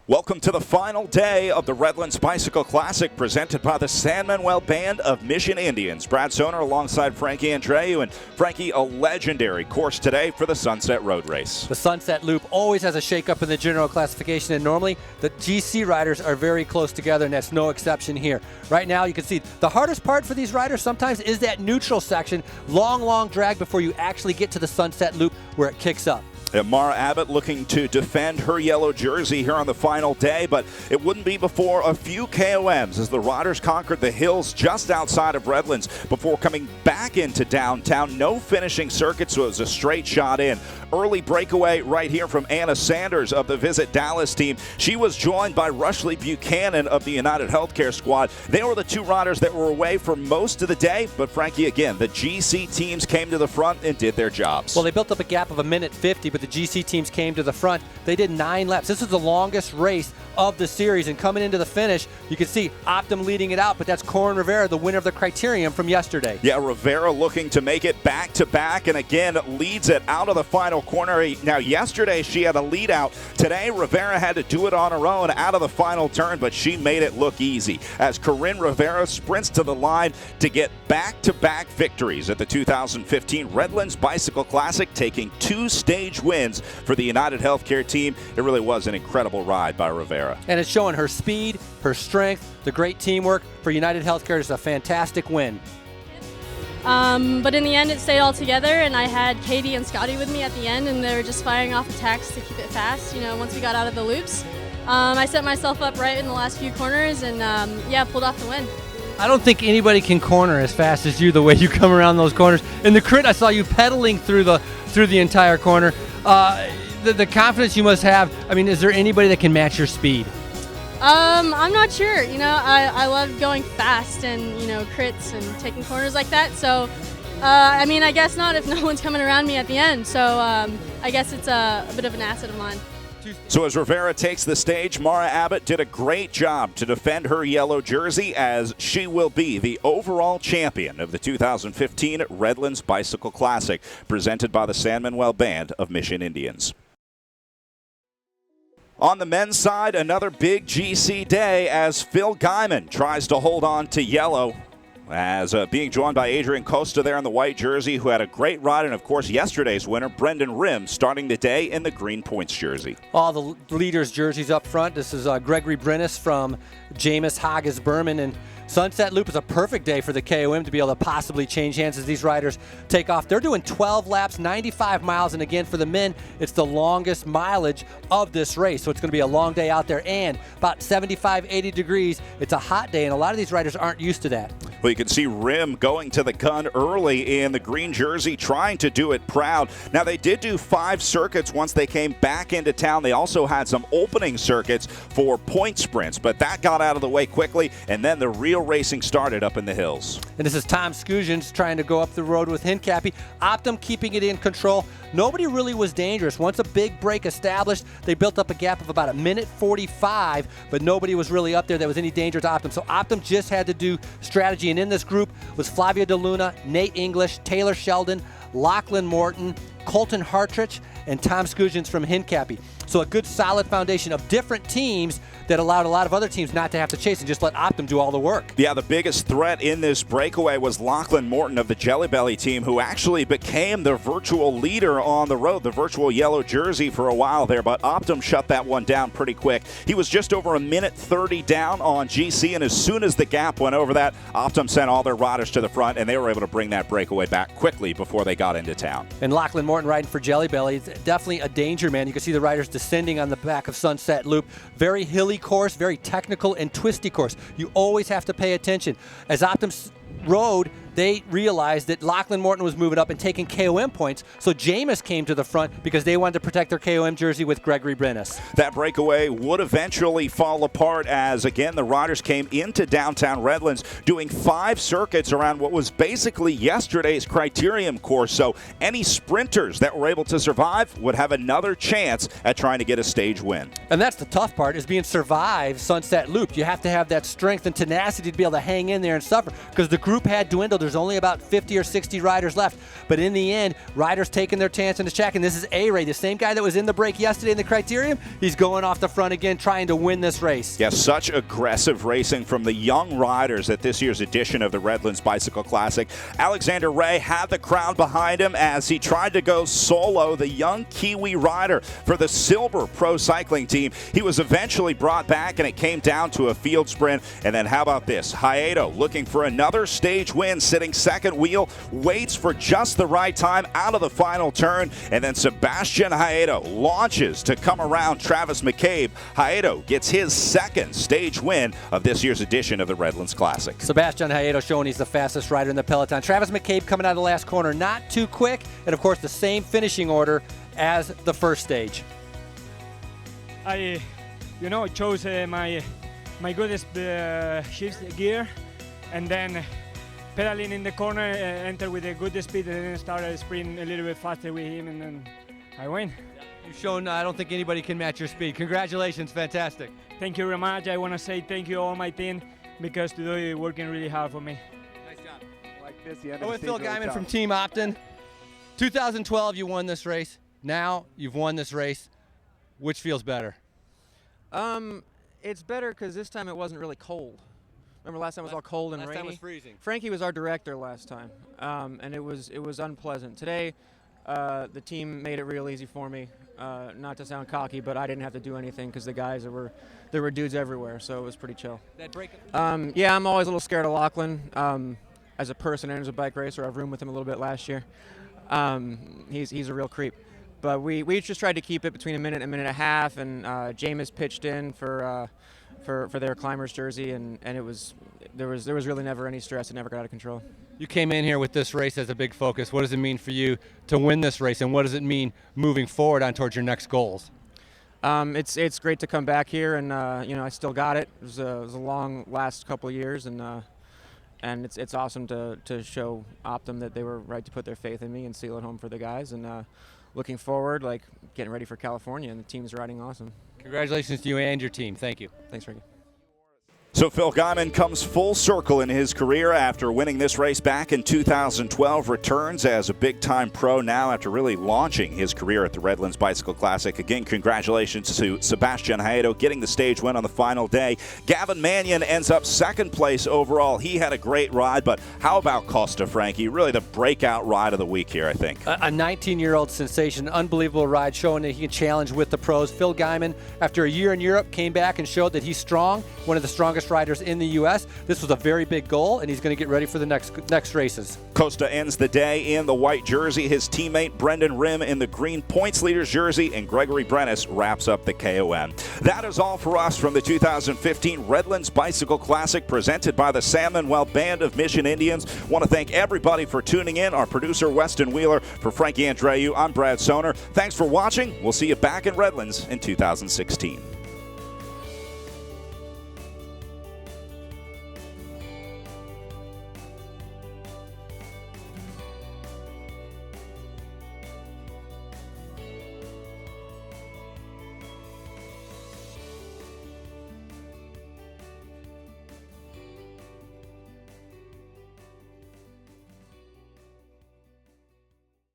Welcome to the final day of the Redlands Bicycle Classic presented by the San Manuel Band of Mission Indians. Brad Soner alongside Frankie Andreu. And Frankie, a legendary course today for the Sunset Road Race. The Sunset Loop always has a shakeup in the general classification, and normally the GC riders are very close together, and that's no exception here. Right now you can see the hardest part for these riders sometimes is that neutral section. Long drag before you actually get to the Sunset Loop where it kicks up. Mara Abbott looking to defend her yellow jersey here on the final day, but it wouldn't be before a few KOMs as the riders conquered the hills just outside of Redlands before coming back into downtown. No finishing circuit, so it was a straight shot in. Early breakaway right here from Anna Sanders of the Visit Dallas team. She was joined by Rushley Buchanan of the United Healthcare Squad. They were the two riders that were away for most of the day, but Frankie, again, the GC teams came to the front and did their jobs. Well, they built up a gap of 1:50, but the GC teams came to the front. They did 9 laps. This is the longest race of the series, and coming into the finish, you can see Optum leading it out, but that's Corin Rivera, the winner of the Criterium from yesterday. Yeah, Rivera looking to make it back-to-back, and again leads it out of the final corner. Now, yesterday she had a lead out. Today, Rivera had to do it on her own out of the final turn, but she made it look easy as Corin Rivera sprints to the line to get back-to-back victories at the 2015 Redlands Bicycle Classic, taking 2 stage wins for the United Healthcare team. It really was an incredible ride by Rivera. And it's showing her speed, her strength, the great teamwork. For United Healthcare, it's a fantastic win. But in the end, it stayed all together, and I had Katie and Scotty with me at the end, and they were just firing off attacks to keep it fast, once we got out of the loops. I set myself up right in the last few corners and, pulled off the win. I don't think anybody can corner as fast as you, the way you come around those corners. In the crit, I saw you pedaling through the entire corner. The confidence you must have, is there anybody that can match your speed? I'm not sure. I love going fast and, crits and taking corners like that. So, I guess not if no one's coming around me at the end. So, I guess it's a bit of an asset of mine. So as Rivera takes the stage, Mara Abbott did a great job to defend her yellow jersey as she will be the overall champion of the 2015 Redlands Bicycle Classic, presented by the San Manuel Band of Mission Indians. On the men's side, another big GC day as Phil Guyman tries to hold on to yellow, as being joined by Adrian Costa there in the white jersey, who had a great ride, and of course yesterday's winner, Brendan Rim, starting the day in the green points jersey. All the leaders' jerseys up front. This is Gregory Brennis from Jameis Haggis Berman, and Sunset Loop is a perfect day for the KOM to be able to possibly change hands as these riders take off. They're doing 12 laps, 95 miles, and again, for the men, it's the longest mileage of this race, so it's going to be a long day out there, and about 75, 80 degrees. It's a hot day, and a lot of these riders aren't used to that. Well, you can see Rim going to the gun early in the green jersey, trying to do it proud. Now, they did do 5 circuits once they came back into town. They also had some opening circuits for point sprints, but that got out of the way quickly, and then the real racing started up in the hills. And this is Tom Skujins trying to go up the road with Hincapie. Optum keeping it in control. Nobody really was dangerous. Once a big break established, they built up a gap of about 1:45, but nobody was really up there that was any danger to Optum. So Optum just had to do strategy, and in this group was Flavia DeLuna, Nate English, Taylor Sheldon, Lachlan Morton, Colton Hartrich, and Tom Skujins from Hincapie. So a good solid foundation of different teams that allowed a lot of other teams not to have to chase and just let Optum do all the work. Yeah, the biggest threat in this breakaway was Lachlan Morton of the Jelly Belly team, who actually became the virtual leader on the road, the virtual yellow jersey for a while there, but Optum shut that one down pretty quick. He was just over 1:30 down on GC, and as soon as the gap went over that, Optum sent all their riders to the front, and they were able to bring that breakaway back quickly before they got into town. And Lachlan Morton riding for Jelly Belly is definitely a danger man. You can see the riders descending on the back of Sunset Loop. Very hilly course, very technical and twisty course. You always have to pay attention. As Optum rode, they realized that Lachlan Morton was moving up and taking KOM points, so Jameis came to the front because they wanted to protect their KOM jersey with Gregory Brennis. That breakaway would eventually fall apart as, again, the riders came into downtown Redlands doing 5 circuits around what was basically yesterday's Criterium course, so any sprinters that were able to survive would have another chance at trying to get a stage win. And that's the tough part, is being survive Sunset Loop. You have to have that strength and tenacity to be able to hang in there and suffer, because the group had dwindled There's only about 50 or 60 riders left. But in the end, riders taking their chance in the track. And this is A-Ray, the same guy that was in the break yesterday in the Criterium. He's going off the front again, trying to win this race. Yes, such aggressive racing from the young riders at this year's edition of the Redlands Bicycle Classic. Alexander Ray had the crowd behind him as he tried to go solo, the young Kiwi rider for the Silver Pro Cycling Team. He was eventually brought back, and it came down to a field sprint. And then how about this? Hayato looking for another stage win, sitting second wheel, waits for just the right time out of the final turn, and then Sebastian Hayato launches to come around Travis McCabe. Hayato gets his second stage win of this year's edition of the Redlands Classic. Sebastian Hayato showing he's the fastest rider in the peloton. Travis McCabe coming out of the last corner, not too quick, and of course the same finishing order as the first stage. I chose my goodest shift gear, and then pedaling in the corner, enter with a good speed, and then started sprinting a little bit faster with him, and then I win. You've shown I don't think anybody can match your speed. Congratulations, fantastic. Thank you very much. I want to say thank you all my team, because today you're working really hard for me. Nice job. Like this, the end With of the Phil stage really Guyman tough. from Team Optin. 2012, you won this race. Now you've won this race. Which feels better? It's better because this time it wasn't really cold. Remember last time it was all cold and Last rainy? time was freezing. Frankie was our director last time, and it was unpleasant. Today, the team made it real easy for me. Not to sound cocky, but I didn't have to do anything because the guys there were dudes everywhere, so it was pretty chill. That break. Yeah, I'm always a little scared of Lachlan. As a person and as a bike racer, I've roomed with him a little bit last year. He's a real creep. But we just tried to keep it between a minute and a half, and Jameis pitched in for their climbers jersey, and there was really never any stress. It never got out of control. You came in here with this race as a big focus. What does it mean for you to win this race, and what does it mean moving forward on towards your next goals? It's great to come back here, and I still got it. It was a long last couple of years, and it's awesome to show Optum that they were right to put their faith in me and seal it home for the guys, and looking forward, like getting ready for California, and the team's riding awesome. Congratulations to you and your team. Thank you. Thanks, Ricky. So Phil Guyman comes full circle in his career after winning this race back in 2012, returns as a big-time pro now after really launching his career at the Redlands Bicycle Classic. Again, congratulations to Sebastian Hayato getting the stage win on the final day. Gavin Mannion ends up second place overall. He had a great ride, but how about Costa Frankie? Really the breakout ride of the week here, I think. A 19-year-old sensation, unbelievable ride, showing that he can challenge with the pros. Phil Guyman, after a year in Europe, came back and showed that he's strong, one of the strongest riders in the U.S. This was a very big goal, and he's going to get ready for the next races. Costa ends the day in the white jersey. His teammate Brendan Rim in the green points leaders jersey, and Gregory Brennis wraps up the KOM. That is all for us from the 2015 Redlands Bicycle Classic presented by the San Manuel Band of Mission Indians. Want to thank everybody for tuning in. Our producer Weston Wheeler, for Frankie Andreu, I'm Brad Soner. Thanks for watching. We'll see you back in Redlands in 2016.